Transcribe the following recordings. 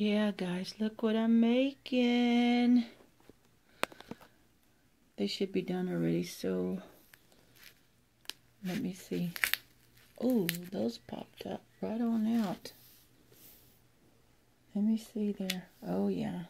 Yeah, guys, look what I'm making. They should be done already, so let me see. Oh, those popped up right on out. Let me see there. Oh, yeah.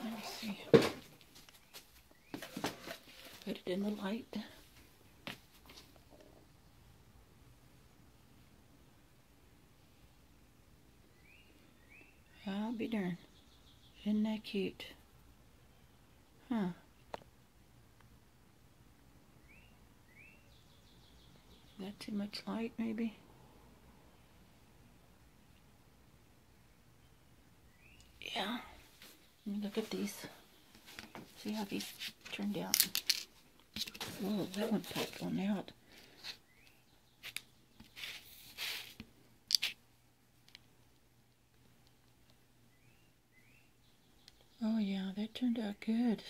Let me see. Put it in the light. I'll be darned. Isn't that cute? Huh. Is that too much light, maybe? Yeah. Let me look at these. See how these turned out. Whoa, that one popped on out. Oh yeah, that turned out good.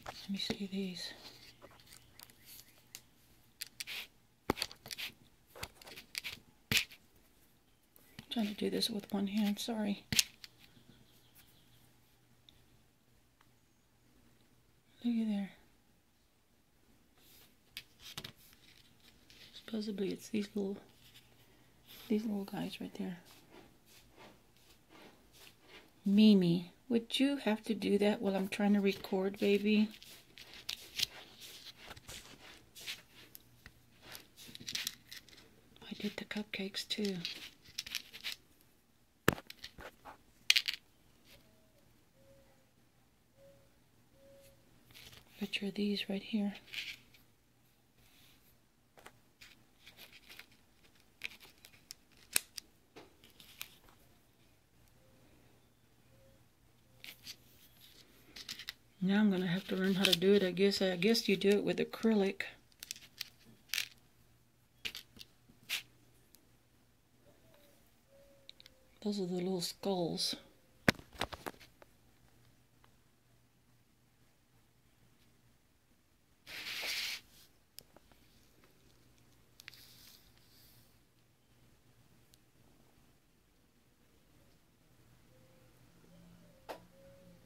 Let me see these. I'm trying to do this with one hand, sorry. Looky there. Supposedly it's these little guys right there. Mimi, would you have to do that while I'm trying to record, baby? I did the cupcakes too. Picture of these right here. Now I'm gonna have to learn how to do it. I guess you do it with acrylic. Those are the little skulls.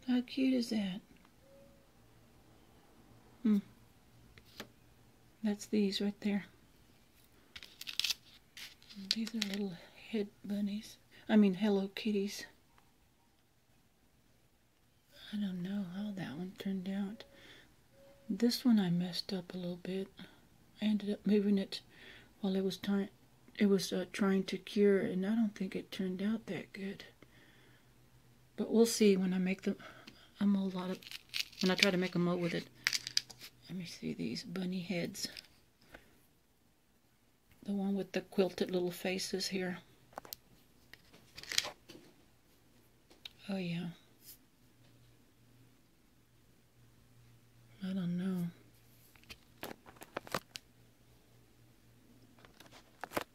How cute is that? That's these right there. These are little head bunnies. I mean Hello Kitties. I don't know how that one turned out. This one I messed up a little bit. I ended up moving it while it was trying to cure, and I don't think it turned out that good. But we'll see when I make when I try to make a mold with it. Let me see these bunny heads. The one with the quilted little faces here. Oh yeah. I don't know.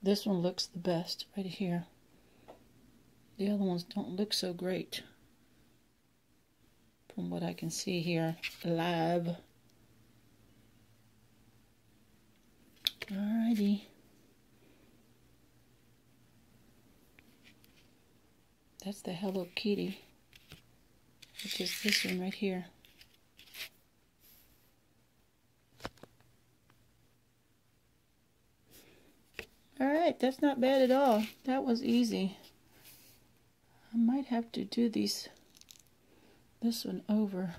This one looks the best right here. The other ones don't look so great from what I can see here live. Alrighty. That's the Hello Kitty, which is this one right here. Alright, that's not bad at all. That was easy. I might have to do this one over.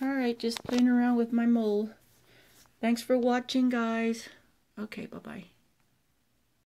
Alright, just playing around with my mold. Thanks for watching, guys. Okay, bye-bye.